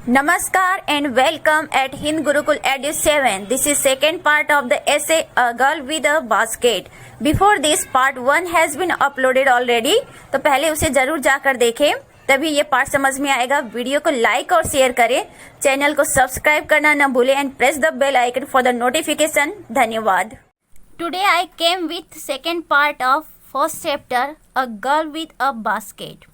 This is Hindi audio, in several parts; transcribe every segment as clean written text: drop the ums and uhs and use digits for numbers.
Namaskar and welcome at Hind Gurukul Edu 7. This is second part of the essay A Girl with a Basket. Before this part 1 has been uploaded already. तो पहले उसे जरूर जाकर देखें, तभी ये पार्ट समझ में आएगा। वीडियो को लाइक और शेयर करें, चैनल को सब्सक्राइब करना न भूलें and press the bell icon for the notification. धन्यवाद। Today I came with second part of first chapter A Girl with a Basket.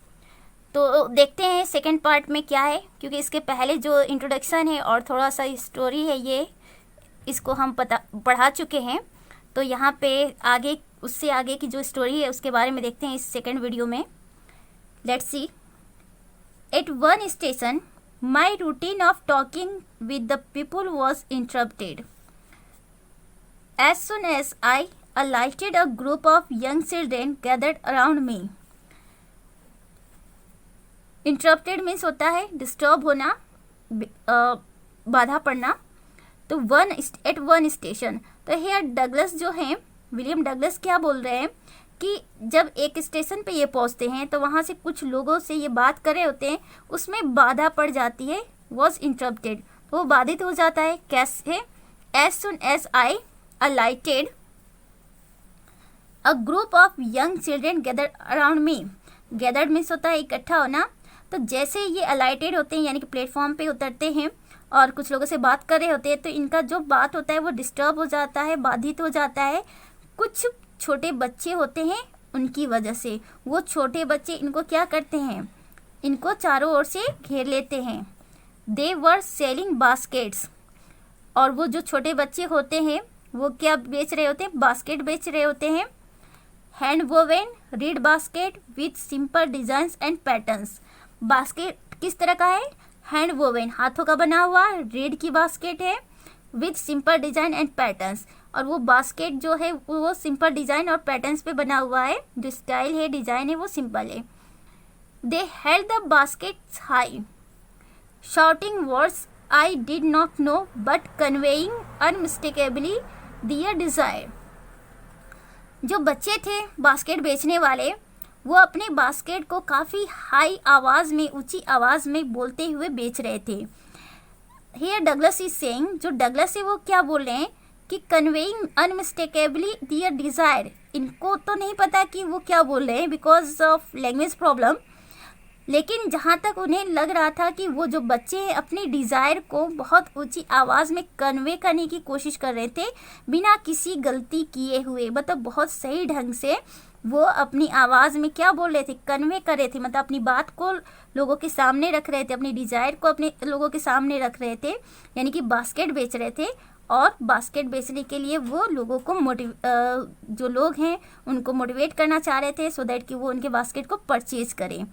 तो देखते हैं सेकंड पार्ट में क्या है, क्योंकि इसके पहले जो इंट्रोडक्शन है और थोड़ा सा स्टोरी है ये इसको हम पढ़ा चुके हैं। तो यहाँ पे आगे उससे आगे की जो स्टोरी है उसके बारे में देखते हैं इस सेकंड वीडियो में। Let's see. At one station my routine of talking with the people was interrupted. As soon as I alighted a group of young children gathered around me. Interrupted means होता है डिस्टर्ब होना, बाधा पड़ना। तो एट वन स्टेशन, तो हेयर डगलस जो हैं, विलियम डगलस क्या बोल रहे हैं कि जब एक स्टेशन पे ये पहुंचते हैं तो वहाँ से कुछ लोगों से ये बात कर रहे होते हैं, उसमें बाधा पड़ जाती है, वॉज इंटरप्टेड, तो वो बाधित हो जाता है। कैसे? As soon as I alighted a group of young children gathered around me. gathered means होता है इकट्ठा होना। तो जैसे ये अलाइटेड होते हैं यानी कि प्लेटफॉर्म पे उतरते हैं और कुछ लोगों से बात कर रहे होते हैं, तो इनका जो बात होता है वो डिस्टर्ब हो जाता है, बाधित हो जाता है। कुछ छोटे बच्चे होते हैं उनकी वजह से। वो छोटे बच्चे इनको क्या करते हैं, इनको चारों ओर से घेर लेते हैं। दे वर सेलिंग बास्केट्स, और वो जो छोटे बच्चे होते हैं वो क्या बेच रहे होते हैं, बास्केट बेच रहे होते हैं। Hand woven read basket with simple designs and patterns. Basket किस तरह का है? हैंड वोवेन, हाथों का बना हुआ। रीड की बास्केट है with simple design and patterns, और वो बास्केट जो है वो सिंपल डिजाइन और पैटर्न्स पे बना हुआ है। जो स्टाइल है, डिजाइन है, वो सिंपल है। They held the baskets high shouting words I did not know but conveying unmistakably their desire. जो बच्चे थे बास्केट बेचने वाले, वो अपने बास्केट को काफ़ी हाई आवाज़ में, ऊंची आवाज़ में बोलते हुए बेच रहे थे। हियर डगलस इज सेइंग, जो डगलस है वो क्या बोल रहे हैं कि कन्वेइंग अनमिस्टेकेबली दियर डिज़ायर। इनको तो नहीं पता कि वो क्या बोल रहे हैं बिकॉज ऑफ लैंग्वेज प्रॉब्लम, लेकिन जहाँ तक उन्हें लग रहा था कि वो जो बच्चे हैं अपनी डिज़ायर को बहुत ऊंची आवाज़ में कन्वे करने की कोशिश कर रहे थे बिना किसी गलती किए हुए। मतलब बहुत सही ढंग से वो अपनी आवाज़ में क्या बोल रहे थे, कन्वे कर रहे थे। मतलब अपनी बात को लोगों के सामने रख रहे थे, अपनी डिज़ायर को अपने लोगों के सामने रख रहे थे, यानी कि बास्केट बेच रहे थे। और बास्केट बेचने के लिए वो लोगों को जो लोग हैं उनको मोटिवेट करना चाह रहे थे, सो दैट कि वो उनके बास्केट को परचेज करें।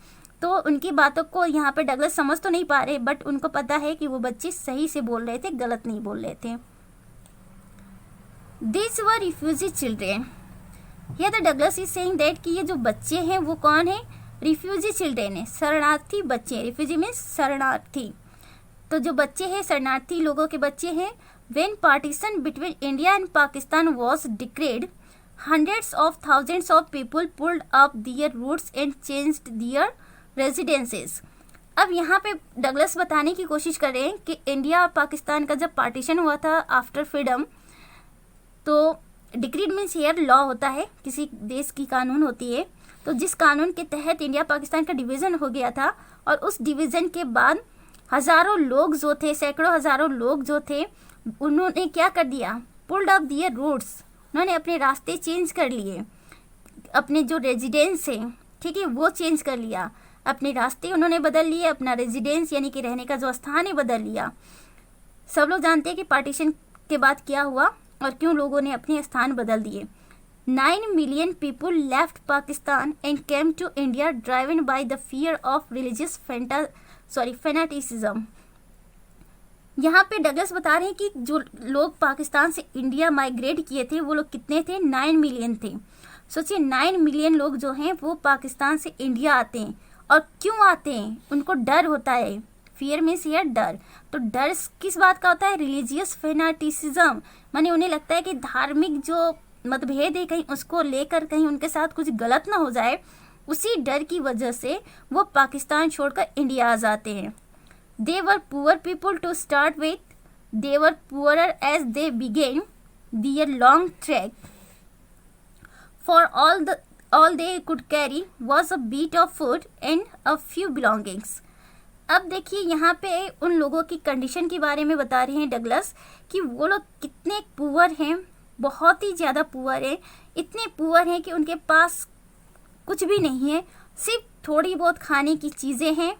तो उनकी बातों को यहाँ पे डगलस समझ तो नहीं पा रहे, बट उनको पता है कि वो बच्चे सही से बोल रहे थे, गलत नहीं बोल रहे थे। This were refugee children. ये the Douglas is saying that कि ये जो बच्चे हैं वो कौन है, रिफ्यूजी चिल्ड्रेन है, शरणार्थी बच्चे। रिफ्यूजी मीन्स शरणार्थी। तो जो बच्चे हैं शरणार्थी लोगों के बच्चे हैं। When partition between India and Pakistan was declared, hundreds of thousands of people pulled up their roots and changed their residences. अब यहाँ पे डगलस बताने की कोशिश कर रहे हैं कि इंडिया और पाकिस्तान का जब पार्टीशन हुआ था आफ्टर फ्रीडम, तो डिक्रीड मीन्स हेयर लॉ होता है, किसी देश की कानून होती है। तो जिस कानून के तहत इंडिया पाकिस्तान का डिवीज़न हो गया था, और उस डिवीज़न के बाद हज़ारों लोग जो थे, सैकड़ों हज़ारों लोग जो थे, उन्होंने क्या कर दिया, पुल्ड अप दियर रूट्स, उन्होंने अपने रास्ते चेंज कर लिए, अपने जो रेजिडेंस है, ठीक है, वो चेंज कर लिया। अपने रास्ते उन्होंने बदल लिए, अपना रेजिडेंस यानी कि रहने का जो स्थान है बदल लिया। सब लोग जानते हैं कि पार्टीशन के बाद क्या हुआ और क्यों लोगों ने अपने स्थान बदल दिए। 9 million people left Pakistan and came to India driven by the fear of religious fanaticism. यहाँ पे डगलस बता रहे हैं कि जो लोग पाकिस्तान से इंडिया माइग्रेट किए थे वो लोग कितने थे, 9 मिलियन थे। सोचिए 9 मिलियन लोग जो हैं वो पाकिस्तान से इंडिया आते हैं, और क्यों आते हैं, उनको डर होता है। फियर मीन्स हियर डर। तो डर किस बात का होता है, रिलीजियस फैनाटिसिज्म, माने उन्हें लगता है कि धार्मिक जो मतभेद है कहीं उसको लेकर कहीं उनके साथ कुछ गलत ना हो जाए, उसी डर की वजह से वो पाकिस्तान छोड़कर इंडिया आ जाते हैं। They were poor people to start with. They were poorer as they began their long trek. For all they could carry was a bit of food and a few belongings. अब देखिए यहाँ पे उन लोगों की कंडीशन के बारे में बता रहे हैं डगलस कि वो लोग कितने पुअर हैं, बहुत ही ज़्यादा पुअर हैं, इतने पुअर हैं कि उनके पास कुछ भी नहीं है, सिर्फ थोड़ी बहुत खाने की चीज़ें हैं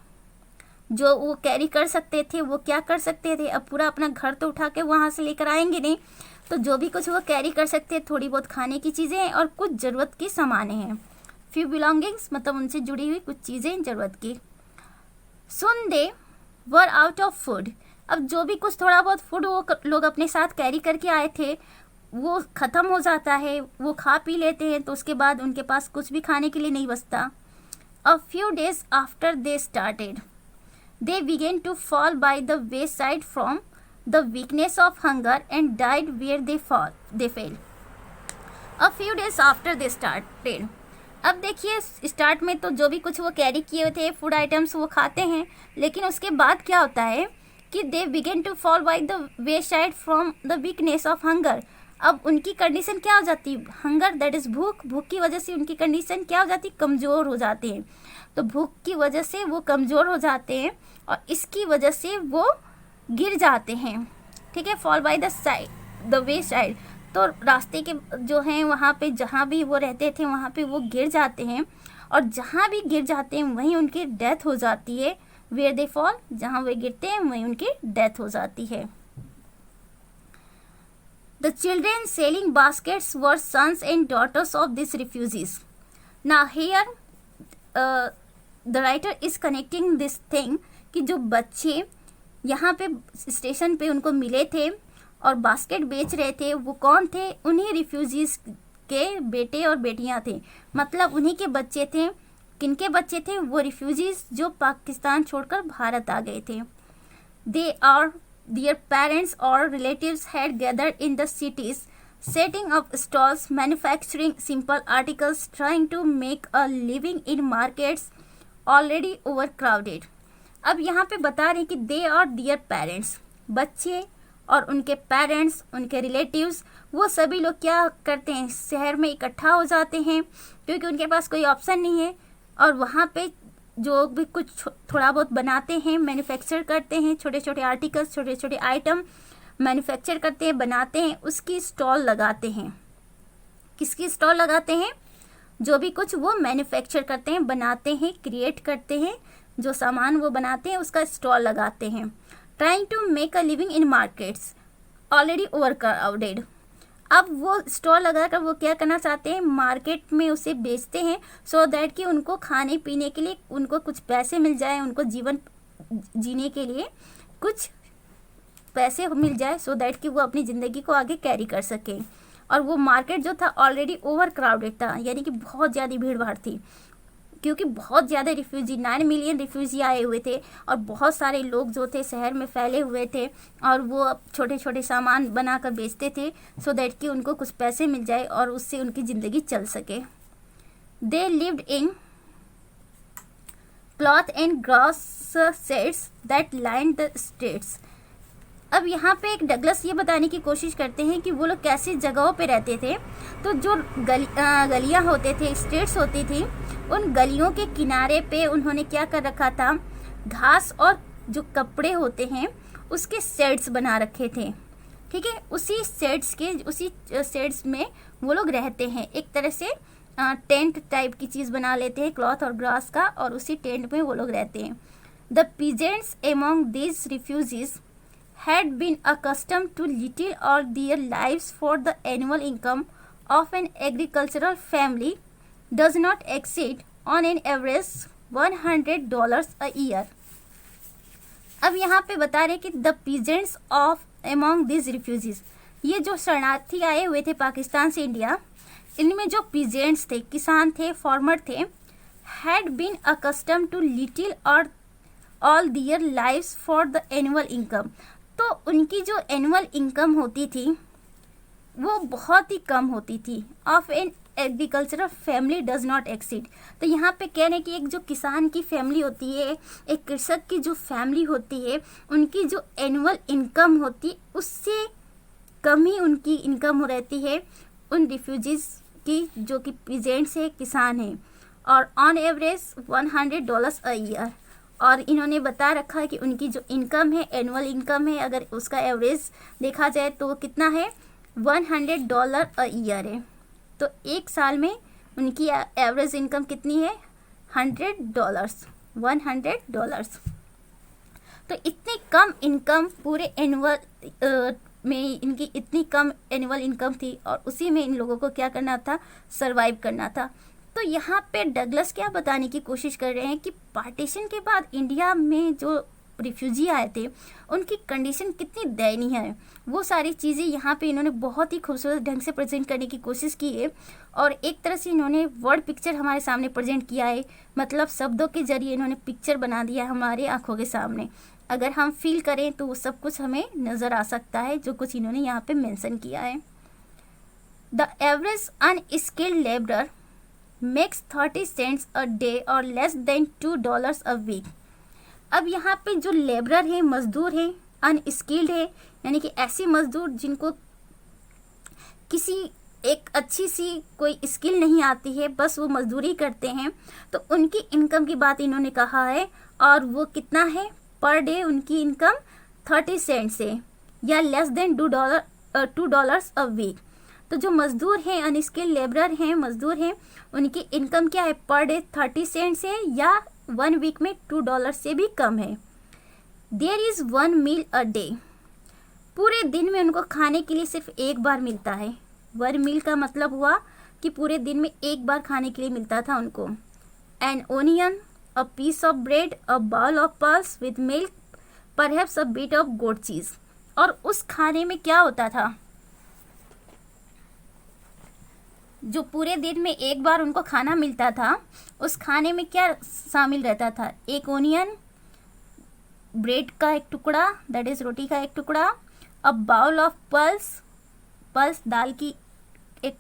जो वो कैरी कर सकते थे। वो क्या कर सकते थे, अब पूरा अपना घर तो उठा के वहाँ से लेकर आएंगे नहीं, तो जो भी कुछ वो कैरी कर सकते हैं, थोड़ी बहुत खाने की चीज़ें हैं और कुछ ज़रूरत की सामानें हैं। फ्यू बिलोंगिंग्स मतलब उनसे जुड़ी हुई कुछ चीज़ें ज़रूरत की। Soon they were out of food. अब जो भी कुछ थोड़ा बहुत फूड वो लोग अपने साथ कैरी करके आए थे वो ख़त्म हो जाता है, वो खा पी लेते हैं, तो उसके बाद उनके पास कुछ भी खाने के लिए नहीं बचता। A few days after they started, they began to fall by the wayside from the weakness of hunger and died where they fell. A few days after they started. अब देखिए स्टार्ट में तो जो भी कुछ वो कैरी किए थे फूड आइटम्स वो खाते हैं, लेकिन उसके बाद क्या होता है कि they begin to fall by the wayside from the weakness of hunger. अब उनकी कंडीशन क्या हो जाती है, हंगर दैट इज़ भूख, भूख की वजह से उनकी कंडीशन क्या हो जाती है, कमज़ोर हो जाते हैं। तो भूख की वजह से वो कमज़ोर हो जाते हैं और इसकी वजह से वो गिर जाते हैं। ठीक है, fall by the way side, तो रास्ते के जो हैं वहाँ पे जहाँ भी वो रहते थे वहाँ पे वो गिर जाते हैं और जहाँ भी गिर जाते हैं वहीं उनकी डेथ हो जाती है। वेयर दे फॉल, जहाँ वे गिरते हैं वहीं उनकी डेथ हो जाती है। The children selling baskets were sons and daughters of this refugees. Now here the writer is connecting this thing कि जो बच्चे यहाँ पे स्टेशन पे उनको मिले थे और बास्केट बेच रहे थे वो कौन थे, उन्हीं रिफ्यूजीज के बेटे और बेटियां थे, मतलब उन्हीं के बच्चे थे। किनके बच्चे थे, वो रिफ्यूजीज जो पाकिस्तान छोड़कर भारत आ गए थे। दे आर देयर पेरेंट्स और relatives had gathered in the cities setting up stalls manufacturing simple articles trying to make a living in markets already over crowded. अब यहाँ पे बता रहे हैं कि दे आर देयर पेरेंट्स, बच्चे और उनके पेरेंट्स, उनके रिलेटिव्स, वो सभी लोग क्या करते हैं, शहर में इकट्ठा हो जाते हैं क्योंकि उनके पास कोई ऑप्शन नहीं है और वहाँ पे जो भी कुछ थोड़ा बहुत बनाते हैं, मैन्युफैक्चर करते हैं, छोटे छोटे आर्टिकल्स, छोटे छोटे आइटम मैन्युफैक्चर करते हैं, बनाते हैं, उसकी स्टॉल लगाते हैं। किसकी स्टॉल लगाते हैं, जो भी कुछ वो मैन्युफैक्चर करते हैं, बनाते हैं, क्रिएट करते हैं, जो सामान वो बनाते हैं उसका स्टॉल लगाते हैं। Trying to make a living in markets already over crowded. अब वो स्टॉल लगाकर वो क्या करना चाहते हैं, मार्केट में उसे बेचते हैं सो दैट कि उनको खाने पीने के लिए उनको कुछ पैसे मिल जाए, उनको जीवन जीने के लिए कुछ पैसे मिल जाए सो दैट कि वो अपनी ज़िंदगी को आगे कैरी कर सकें। और वो मार्केट जो था ऑलरेडी ओवर क्राउडेड था, यानी कि बहुत ज़्यादा भीड़ भाड़ थी क्योंकि बहुत ज़्यादा रिफ्यूजी 9 मिलियन रिफ्यूजी आए हुए थे और बहुत सारे लोग जो थे शहर में फैले हुए थे और वो छोटे छोटे सामान बनाकर बेचते थे सो दैट कि उनको कुछ पैसे मिल जाए और उससे उनकी ज़िंदगी चल सके। They lived in cloth and grass sets that line the streets. अब यहाँ पे एक डगलस ये बताने की कोशिश करते हैं कि वो लोग कैसी जगहों पे रहते थे। तो जो गलियाँ होते थे, स्ट्रीट्स होती थी, उन गलियों के किनारे पे उन्होंने क्या कर रखा था, घास और जो कपड़े होते हैं उसके शेड्स बना रखे थे। ठीक है, उसी शेड्स में वो लोग रहते हैं, एक तरह से टेंट टाइप की चीज़ बना लेते हैं क्लॉथ और ग्रास का और उसी टेंट में वो लोग रहते हैं। The peasants among these refugees had been accustomed to little or their lives for the annual income of an agricultural family does not exceed on an average $100 a year. अब यहाँ पे बता रहे कि the peasants of among these refugees, ये जो शरणार्थी आए हुए थे पाकिस्तान से इंडिया, इनमें जो peasants थे, किसान थे, फार्मर थे, had been accustomed to little or all their lives for the annual income, तो उनकी जो एनुअल इनकम होती थी वो बहुत ही कम होती थी, of an agricultural family does not exceed. तो यहाँ पे कह रहे हैं कि एक जो किसान की फैमिली होती है, एक कृषक की जो फैमिली होती है, उनकी जो एनुअल इनकम होती है उससे कम ही उनकी इनकम हो रहती है उन रिफ्यूजीज की जो कि प्रेजेंट से किसान हैं, और ऑन एवरेज $100 अ ईयर। और इन्होंने बता रखा है कि उनकी जो इनकम है, एनुअल इनकम है, अगर उसका एवरेज देखा जाए तो वो कितना है, $100 अ ईयर है। तो एक साल में उनकी एवरेज इनकम कितनी है, $100। तो इतनी कम इनकम पूरे एनुअल में, इनकी इतनी कम एनुअल इनकम थी और उसी में इन लोगों को क्या करना था, सरवाइव करना था। तो यहाँ पे डगलस क्या बताने की कोशिश कर रहे हैं कि पार्टीशन के बाद इंडिया में जो रिफ्यूजी आए थे उनकी कंडीशन कितनी दयनीय है, वो सारी चीज़ें यहाँ पे इन्होंने बहुत ही खूबसूरत ढंग से प्रेजेंट करने की कोशिश की है। और एक तरह से इन्होंने वर्ड पिक्चर हमारे सामने प्रेजेंट किया है, मतलब शब्दों के जरिए इन्होंने पिक्चर बना दिया है हमारे आँखों के सामने। अगर हम फील करें तो वो सब कुछ हमें नज़र आ सकता है जो कुछ इन्होंने यहाँ पे मेंशन किया है। The average unskilled labourer makes 30 cents a day और लेस देन $2 अ वीक। अब यहाँ पे जो लेबरर हैं, मजदूर हैं, अनस्किल्ड है, यानी कि ऐसे मजदूर जिनको किसी एक अच्छी सी कोई स्किल नहीं आती है, बस वो मजदूरी करते हैं, तो उनकी इनकम की बात इन्होंने कहा है। और वो कितना है, पर डे उनकी इनकम 30 सेंट्स है या लेस देन $2 अ वीक। तो जो मजदूर हैं, अनस्किल्ड लेबरर हैं, मजदूर हैं, उनकी इनकम क्या है, पर डे 30 सेंट्स है या 1 वीक में $2 से भी कम है। There is 1 meal a day. पूरे दिन में उनको खाने के लिए सिर्फ एक बार मिलता है। 1 मील का मतलब हुआ कि पूरे दिन में एक बार खाने के लिए मिलता था उनको। An onion, a piece of bread, a bowl of pulse with milk, perhaps a bit of goat cheese. और उस खाने में क्या होता था, जो पूरे दिन में एक बार उनको खाना मिलता था, उस खाने में क्या शामिल रहता था, एक ओनियन, ब्रेड का एक टुकड़ा, दैट इज़ रोटी का एक टुकड़ा, अ बाउल ऑफ पल्स दाल की एक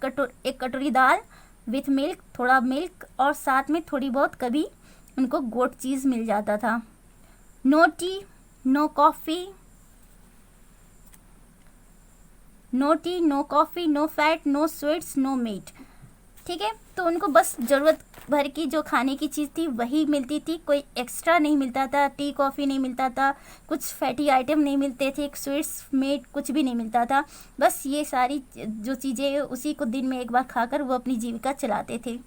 कटोरी दाल, विथ मिल्क थोड़ा मिल्क, और साथ में थोड़ी बहुत कभी उनको गोट चीज़ मिल जाता था। No tea, no coffee, no coffee, no fat, no sweets, no meat. ठीक है, तो उनको बस ज़रूरत भर की जो खाने की चीज़ थी वही मिलती थी, कोई एक्स्ट्रा नहीं मिलता था, टी कॉफ़ी नहीं मिलता था, कुछ फैटी आइटम नहीं मिलते थे, स्वीट्स मीट कुछ भी नहीं मिलता था। बस ये सारी जो चीज़ें उसी को दिन में एक बार खाकर वो अपनी जीविका चलाते थे।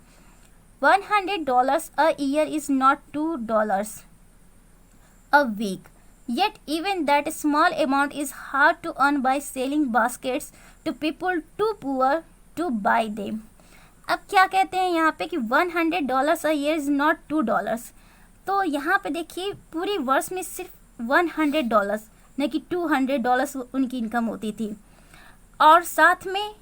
$100 a year is not $2 a week, yet even that small amount is hard to earn by selling baskets to people too poor to buy them। अब क्या कहते हैं यहाँ पे कि $100 a year is not $2। तो यहाँ पे देखिए पूरी वर्ष में सिर्फ $100 न कि $200 उनकी इनकम होती थी, और साथ में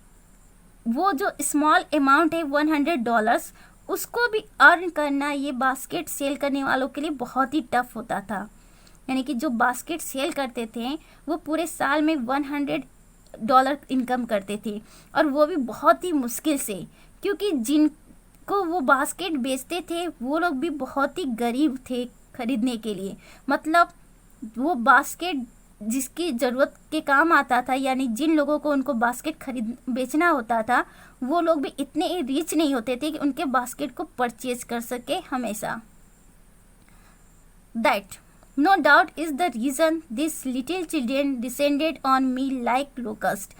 वो जो स्मॉल अमाउंट है $100 उसको भी अर्न करना ये बास्केट सेल करने वालों के लिए बहुत ही टफ होता था। यानी कि जो बास्केट सेल करते थे वो पूरे साल में $100 इनकम करते थे, और वो भी बहुत ही मुश्किल से, क्योंकि जिनको वो बास्केट बेचते थे वो लोग भी बहुत ही गरीब थे खरीदने के लिए। मतलब वो बास्केट जिसकी ज़रूरत के काम आता था, यानी जिन लोगों को उनको बास्केट बेचना होता था, वो लोग भी इतने रिच नहीं होते थे कि उनके बास्केट को परचेज कर सके हमेशा। That no doubt is the reason these little children descended on me like locust।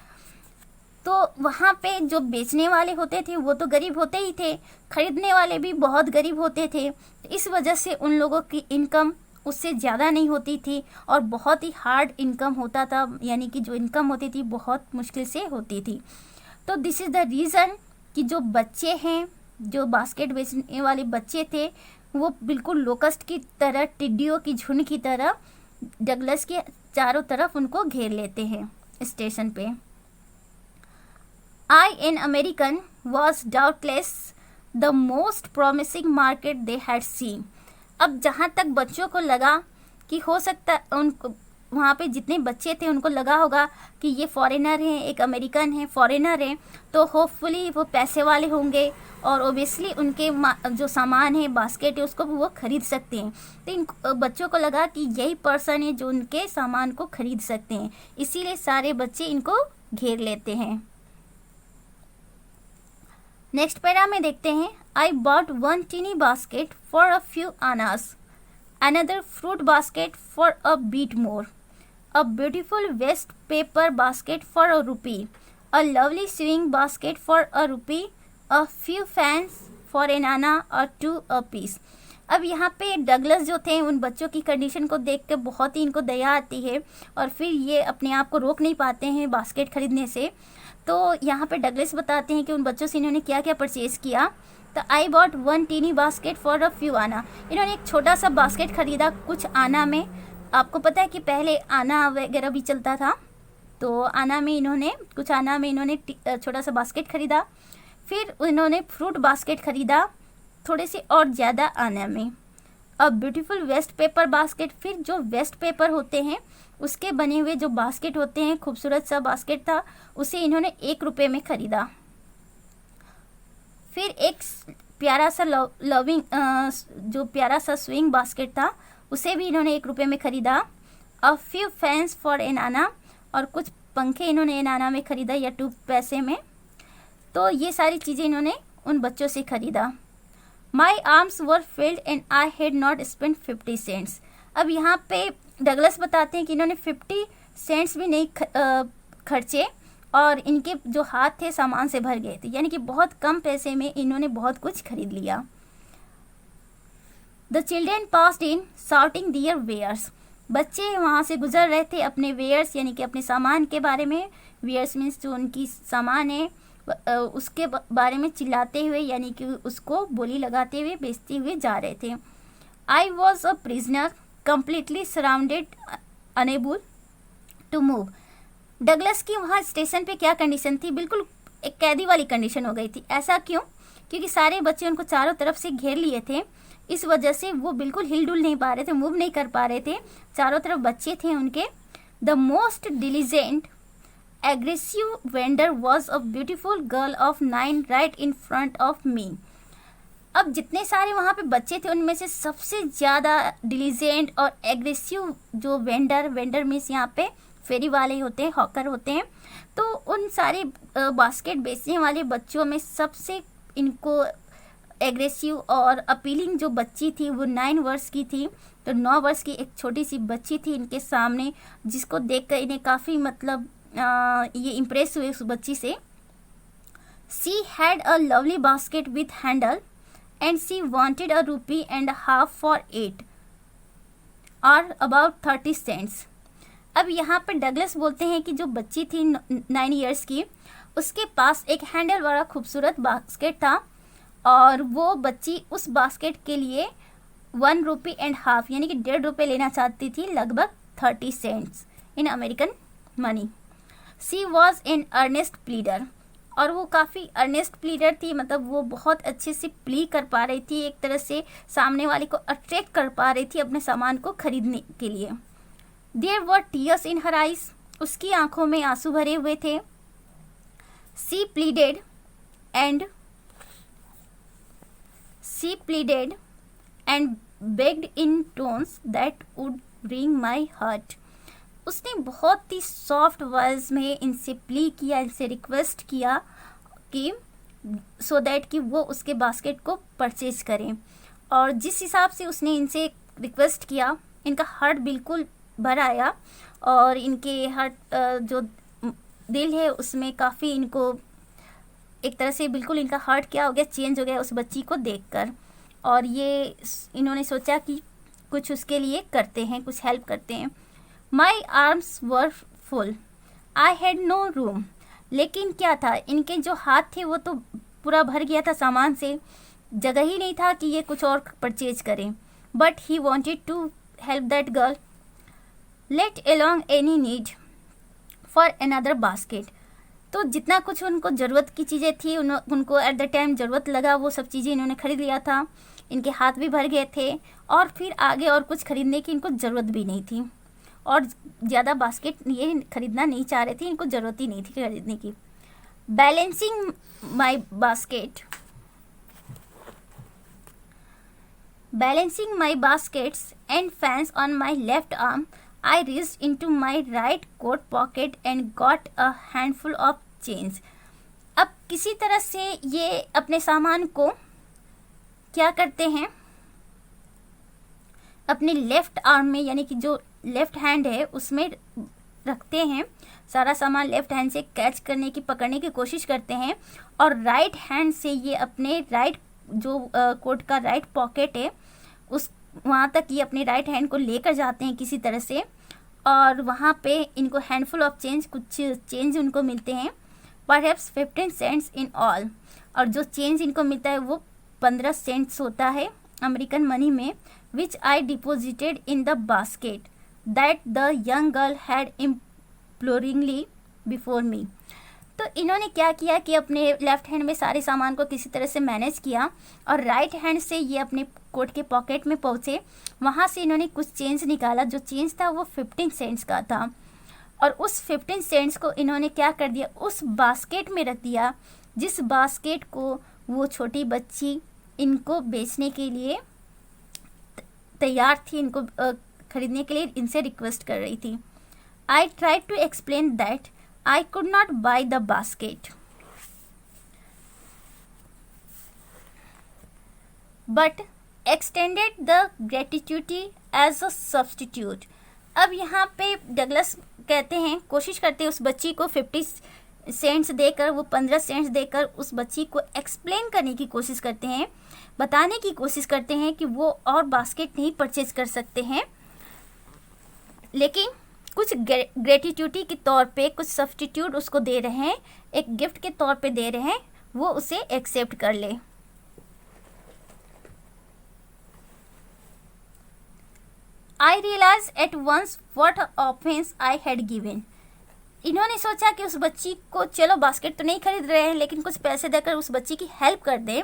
तो वहाँ पे जो बेचने वाले होते थे वो तो गरीब होते ही थे, खरीदने वाले भी बहुत गरीब होते थे। इस वजह से उन लोगों की इनकम उससे ज़्यादा नहीं होती थी और बहुत ही हार्ड इनकम होता था, यानी कि जो इनकम होती थी बहुत मुश्किल से होती थी। तो दिस इज़ द रीज़न कि जो बच्चे हैं, जो बास्केट बेचने वाले बच्चे थे, वो बिल्कुल लोकस्ट की तरह, टिड्डियों की झुंड की तरह डगलस के चारों तरफ उनको घेर लेते हैं स्टेशन पे। I an American was doubtless the most promising market they had seen. अब जहाँ तक बच्चों को लगा कि हो सकता उनको वहाँ पे जितने बच्चे थे उनको लगा होगा कि ये फॉरेनर हैं, एक अमेरिकन है, फॉरेनर हैं, तो होपफुली वो पैसे वाले होंगे और ओबियसली उनके जो सामान है, बास्केट है, उसको वो खरीद सकते हैं। तो इन बच्चों को लगा कि यही पर्सन है जो उनके सामान को खरीद सकते हैं, इसीलिए सारे बच्चे इनको घेर लेते हैं। नेक्स्ट पैरा में देखते हैं, I bought one tiny basket for a few annas, another fruit basket for a bit more, a beautiful waste paper basket for a rupee, a lovely sewing basket for a rupee, a few fans for an anna or two apiece। अब यहाँ पे डगलस जो थे उन बच्चों की कंडीशन को देख के बहुत ही इनको दया आती है और फिर ये अपने आप को रोक नहीं पाते हैं बास्केट खरीदने से। तो यहाँ पे डगलस बताते हैं कि उन बच्चों से इन्होंने क्या क्या परचेज़ किया। तो I bought one tiny basket for a few anna, इन्होंने एक छोटा सा बास्केट खरीदा कुछ आना में। आपको पता है कि पहले आना वगैरह भी चलता था, तो आना में इन्होंने छोटा सा बास्केट खरीदा। फिर इन्होंने फ्रूट बास्केट खरीदा थोड़े से और ज़्यादा आना में। अब ब्यूटीफुल वेस्ट पेपर बास्केट, फिर जो वेस्ट पेपर होते हैं उसके बने हुए जो बास्केट होते हैं, खूबसूरत सा बास्केट था, उसे इन्होंने 1 रुपये में ख़रीदा। फिर एक प्यारा सा जो प्यारा सा स्विंग बास्केट था उसे भी इन्होंने 1 रुपये में ख़रीदा। A few fans for an anna, और कुछ पंखे इन्होंने एन आना में ख़रीदा या 2 पैसे में। तो ये सारी चीज़ें इन्होंने उन बच्चों से ख़रीदा। My arms were filled and I had not spend 50 cents. अब यहाँ पे डगलस बताते हैं कि इन्होंने 50 सेंट्स भी नहीं खर्चे और इनके जो हाथ थे सामान से भर गए थे, यानी कि बहुत कम पैसे में इन्होंने बहुत कुछ खरीद लिया। The children passed in shouting their wares, बच्चे वहाँ से गुजर रहे थे अपने वेयर्स यानी कि अपने सामान के बारे में। वेयर्स मीन्स जो उनकी सामान है उसके बारे में चिल्लाते हुए, यानी कि उसको बोली लगाते हुए बेचते हुए जा रहे थे। I was a prisoner completely surrounded unable to move. Douglas की वहाँ स्टेशन पे क्या कंडीशन थी, बिल्कुल एक कैदी वाली कंडीशन हो गई थी। ऐसा क्यों? क्योंकि सारे बच्चे उनको चारों तरफ से घेर लिए थे, इस वजह से वो बिल्कुल हिलडुल नहीं पा रहे थे, मूव नहीं कर पा रहे थे। चारों तरफ बच्चे थे उनके। The most diligent aggressive vendor was a beautiful girl of 9 right in front of me. अब जितने सारे वहाँ पे बच्चे थे उनमें से सबसे ज़्यादा डिलीजेंट और एग्रेसिव जो वेंडर मीन्स यहाँ पे फेरी वाले होते हैं, हॉकर होते हैं, तो उन सारे बास्केट बेचने वाले बच्चों में सबसे इनको एग्रेसिव और अपीलिंग जो बच्ची थी वो 9 वर्ष की थी। तो 9 वर्ष की एक छोटी सी बच्ची थी इनके सामने, जिसको देखकर इन्हें काफ़ी मतलब ये इम्प्रेस हुए उस बच्ची से। She had a lovely basket with handle and she wanted a rupee and half for it or about 30 cents. अब यहाँ पर डगलस बोलते हैं कि जो बच्ची थी 9 इयर्स की, उसके पास एक हैंडल वाला खूबसूरत बास्केट था और वो बच्ची उस बास्केट के लिए 1 रुपी एंड हाफ यानी कि 1.5 रुपये लेना चाहती थी, लगभग 30 cents in American money. She was an earnest pleader, और वो काफ़ी अर्नेस्ट प्लीडर थी, मतलब वो बहुत अच्छे से प्ली कर पा रही थी, एक तरह से सामने वाले को अट्रैक्ट कर पा रही थी अपने सामान को खरीदने के लिए। There were tears in her eyes, उसकी आंखों में आंसू भरे हुए थे। She pleaded and begged in tones that would bring my heart. उसने बहुत ही सॉफ्ट वर्ड्स में इनसे प्ली किया, इनसे रिक्वेस्ट किया कि सो दैट कि वो उसके बास्केट को परचेज करें। और जिस हिसाब से उसने इनसे रिक्वेस्ट किया, इनका हार्ट बिल्कुल भर आया और इनके हार्ट जो दिल है उसमें काफ़ी इनको एक तरह से बिल्कुल इनका हार्ट क्या हो गया, चेंज हो गया उस बच्ची को देखकर। और ये इन्होंने सोचा कि कुछ उसके लिए करते हैं, कुछ हेल्प करते हैं। My arms were full, I had no room. लेकिन क्या था, इनके जो हाथ थे वो तो पूरा भर गया था सामान से, जगह ही नहीं था कि ये कुछ और परचेज करें। But he wanted to help that girl, let along any need for another basket. तो जितना कुछ उनको ज़रूरत की चीज़ें थी उनको एट द टाइम ज़रूरत लगा, वो सब चीज़ें इन्होंने खरीद लिया था। इनके हाथ भी भर गए थे और फिर आगे और कुछ खरीदने की इनको ज़रूरत भी नहीं थी। और ज़्यादा बास्केट ये खरीदना नहीं चाह रहे थे, इनको ज़रूरत ही नहीं थी खरीदने की। Balancing my basket, Balancing my baskets and fans on my left arm, I reached into my right coat pocket and got a handful of change. अब किसी तरह से ये अपने सामान को क्या करते हैं, अपने लेफ्ट आर्म में यानी कि जो लेफ्ट हैंड है उसमें रखते हैं। सारा सामान लेफ्ट हैंड से कैच करने की, पकड़ने की कोशिश करते हैं और राइट हैंड से ये अपने राइट जो कोट का राइट पॉकेट है उस वहाँ तक ये अपने राइट हैंड को लेकर जाते हैं किसी तरह से, और वहाँ पे इनको हैंडफुल ऑफ चेंज, कुछ चेंज उनको मिलते हैं, परहैप्स 15 सेंट्स इन ऑल, और जो चेंज इनको मिलता है वो 15 सेंट्स होता है अमेरिकन मनी में, which I deposited in the basket that the young girl had imploringly before me. तो इन्होंने क्या किया कि अपने लेफ्ट हैंड में सारे सामान को किसी तरह से मैनेज किया और राइट हैंड से ये अपने कोट के पॉकेट में पहुँचे, वहाँ से इन्होंने कुछ चेंज निकाला। जो चेंज था वो 15 सेंट्स का था और उस 15 सेंट्स को इन्होंने क्या कर दिया, उस बास्केट में रख दिया जिस बास्केट को वो छोटी बच्ची इनको बेचने के लिए तैयार थी, इनको खरीदने के लिए इनसे रिक्वेस्ट कर रही थी। I try to explain that I could not buy the basket, but extended the gratuity as a substitute. अब यहाँ पे डगलस कहते हैं, कोशिश करते हैं उस बच्ची को 50 सेंट्स देकर, वो 15 सेंट्स देकर उस बच्ची को एक्सप्लेन करने की कोशिश करते हैं, बताने की कोशिश करते हैं कि वो और बास्केट नहीं परचेज कर सकते हैं, लेकिन कुछ ग्रेटिट्यूटी के तौर पे कुछ सब्स्टिट्यूट उसको दे रहे हैं, एक गिफ्ट के तौर पे दे रहे हैं, वो उसे एक्सेप्ट कर ले। I realise at once what offence I had given. इन्होंने सोचा कि उस बच्ची को, चलो बास्केट तो नहीं खरीद रहे हैं लेकिन कुछ पैसे देकर उस बच्ची की हेल्प कर दें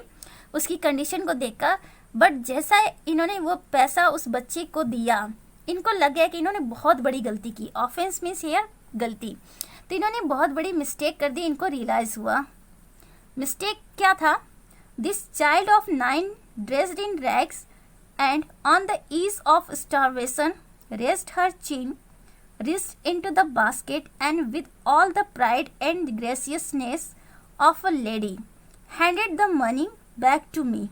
उसकी कंडीशन को देखकर, बट जैसा इन्होंने वो पैसा उस बच्ची को दिया, इनको लग गया कि इन्होंने बहुत बड़ी गलती की। ऑफेंस मीन्स हियर गलती, तो इन्होंने बहुत बड़ी मिस्टेक कर दी, इनको रियलाइज़ हुआ। मिस्टेक क्या था? This child of 9 dressed in rags and on the ease of starvation raised her chin, reached into the basket and with all the pride and graciousness of a lady handed the money back to me.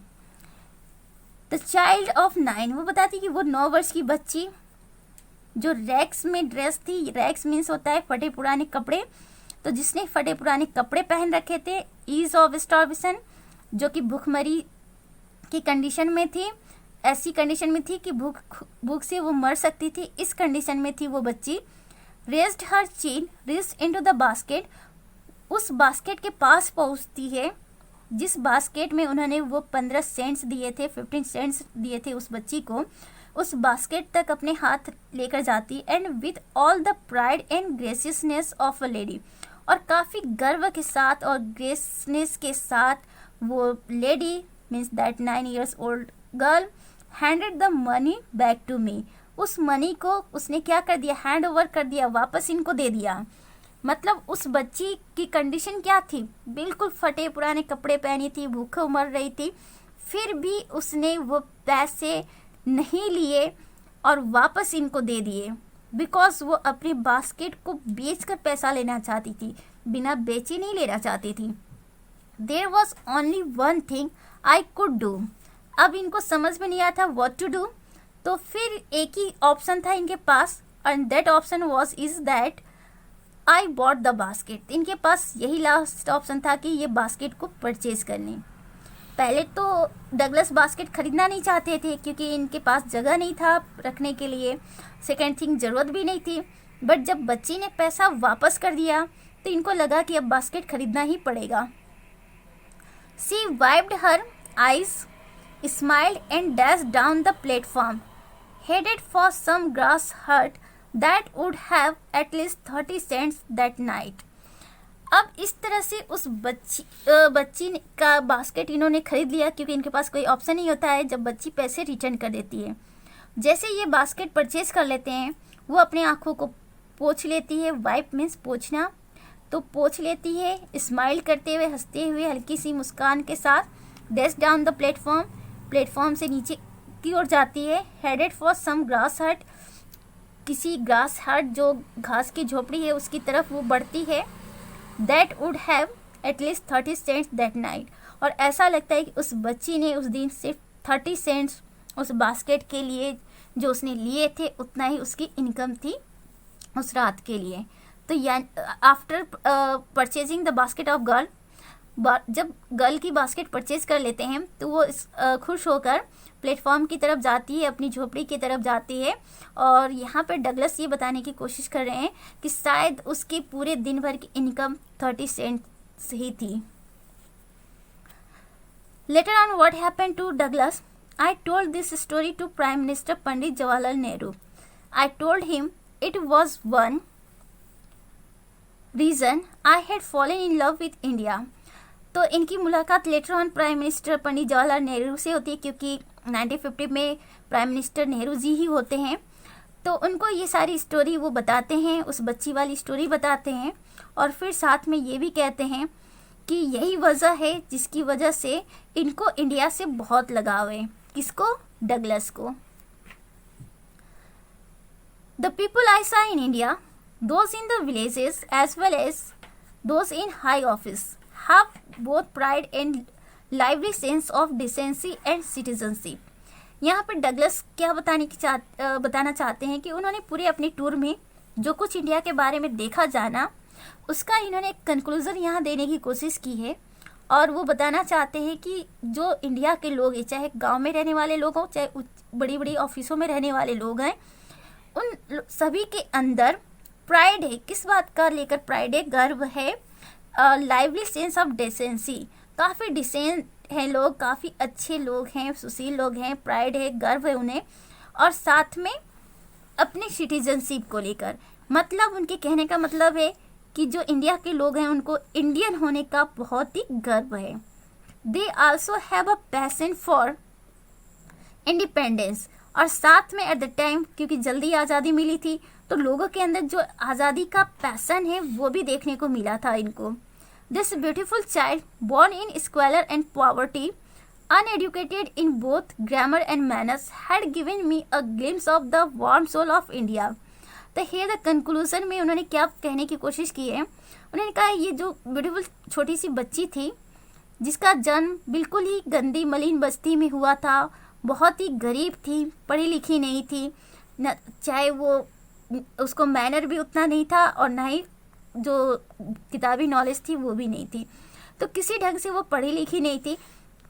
The child of 9, वो बताती कि वो 9 वर्ष की बच्ची जो रैग्स में ड्रेस थी, रैग्स मीन्स होता है फटे पुराने कपड़े, तो जिसने फटे पुराने कपड़े पहन रखे थे, ईज ऑफ स्टार्वेशन जो कि भूखमरी की कंडीशन में थी, ऐसी कंडीशन में थी कि भूख से वो मर सकती थी, इस कंडीशन में थी वो बच्ची। Raised her chain wrist into the basket, उस बास्केट के पास पहुंचती है जिस बास्केट में उन्होंने वो 15 सेंट्स दिए थे, 15 सेंट्स दिए थे उस बच्ची को, उस बास्केट तक अपने हाथ लेकर जाती, and with all the pride and graciousness of a lady, और काफ़ी गर्व के साथ और ग्रेसनेस के साथ वो lady means that 9 years old girl handed the money back to me, उस मनी को उसने क्या कर दिया, हैंड ओवर कर दिया, वापस इनको दे दिया। मतलब उस बच्ची की कंडीशन क्या थी, बिल्कुल फटे पुराने कपड़े पहनी थी, भूखे मर रही थी, फिर भी उसने वो पैसे नहीं लिए और वापस इनको दे दिए, बिकॉज वो अपनी बास्केट को बेचकर पैसा लेना चाहती थी, बिना बेचे नहीं लेना चाहती थी। There was only one thing I could do, अब इनको समझ में नहीं आता व्हाट टू डू, तो फिर एक ही ऑप्शन था इनके पास, and that option was is that I bought the basket. इनके पास यही लास्ट ऑप्शन था कि ये बास्केट को परचेज कर लें। पहले तो डगलस बास्केट खरीदना नहीं चाहते थे क्योंकि इनके पास जगह नहीं था रखने के लिए, सेकेंड थिंग ज़रूरत भी नहीं थी, बट जब बच्ची ने पैसा वापस कर दिया तो इनको लगा कि अब बास्केट खरीदना ही पड़ेगा। She wiped her eyes, smiled and dash down the platform, headed for some grass hut that would have at least 30 cents that night। अब इस तरह से उस बच्ची का बास्केट इन्होंने खरीद लिया क्योंकि इनके पास कोई ऑप्शन नहीं होता है जब बच्ची पैसे रिटर्न कर देती है। जैसे ये बास्केट परचेज कर लेते हैं वो अपने आँखों को पोंछ लेती है, वाइप मीन्स पोंछना, तो पोंछ लेती है, स्माइल करते हुए, हंसते हुए, हल्की सी मुस्कान के साथ, dash down the platform, platform से नीचे की ओर जाती है, हेडेड फॉर सम ग्रास हट, किसी ग्रास हट जो घास की झोपड़ी है उसकी तरफ वो बढ़ती है, that would have at least 30 cents that night, और ऐसा लगता है कि उस बच्ची ने उस दिन सिर्फ 30 सेंट्स उस बास्केट के लिए जो उसने लिए थे उतना ही उसकी इनकम थी उस रात के लिए। तो after purchasing the basket of girl, जब गर्ल की बास्केट परचेज कर लेते हैं तो वो खुश होकर प्लेटफॉर्म की तरफ जाती है, अपनी झोपड़ी की तरफ जाती है, और यहाँ पर डगलस ये बताने की कोशिश कर रहे हैं कि शायद उसके पूरे दिन भर की इनकम 30 सेंट्स ही थी। Later on, what happened to Douglas? I told this story to Prime Minister Pandit Jawaharlal Nehru. I told him it was one reason I had fallen in love with India. तो इनकी मुलाकात later on prime minister Pandit Jawaharlal Nehru से होती है, क्योंकि 1950 में प्राइम मिनिस्टर नेहरू जी ही होते हैं। तो उनको ये सारी स्टोरी वो बताते हैं, उस बच्ची वाली स्टोरी बताते हैं, और फिर साथ में ये भी कहते हैं कि यही वजह है जिसकी वजह से इनको इंडिया से बहुत लगाव है। किसको? डगलस को। The people I saw in India, those in the villages as well as those in high office, have both pride and lively sense of decency and citizenship. यहाँ पर डगलस क्या बताना चाहते हैं कि उन्होंने पूरे अपने टूर में जो कुछ इंडिया के बारे में देखा जाना, उसका इन्होंने एक कंक्लूज़न यहाँ देने की कोशिश की है, और वो बताना चाहते हैं कि जो इंडिया के लोग हैं, चाहे गांव में रहने वाले लोग हों, चाहे बड़ी बड़ी ऑफिसों में रहने वाले लोग हैं, उन सभी के अंदर प्राइड है। किस बात का लेकर प्राइड है? गर्व है। लाइवली सेंस ऑफ डिसेंसी, काफ़ी डिसेंट हैं लोग, काफ़ी अच्छे लोग हैं, सुशील लोग हैं, प्राइड है, गर्व है उन्हें, और साथ में अपने सिटीजनशिप को लेकर, मतलब उनके कहने का मतलब है कि जो इंडिया के लोग हैं उनको इंडियन होने का बहुत ही गर्व है। They also have a passion for independence, और साथ में एट द टाइम, क्योंकि जल्दी आज़ादी मिली थी, तो लोगों के अंदर जो आज़ादी का पैशन है वो भी देखने को मिला था इनको। This beautiful child born in squalor and poverty, uneducated in both grammar and manners, had given me a glimpse of the warm soul of India. तो here the conclusion में उन्होंने क्या कहने की कोशिश की है? उन्होंने कहा ये जो ब्यूटीफुल छोटी सी बच्ची थी जिसका जन्म बिल्कुल ही गंदी मलिन बस्ती में हुआ था, बहुत ही गरीब थी, पढ़ी लिखी नहीं थी, न चाहे वो उसको मैनर भी उतना नहीं था, और ना ही जो किताबी नॉलेज थी वो भी नहीं थी, तो किसी ढंग से वो पढ़ी लिखी नहीं थी,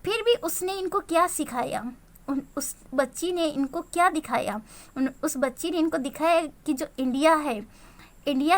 फिर भी उसने इनको क्या सिखाया? उस बच्ची ने इनको क्या दिखाया? उस बच्ची ने इनको दिखाया कि जो इंडिया है, इंडिया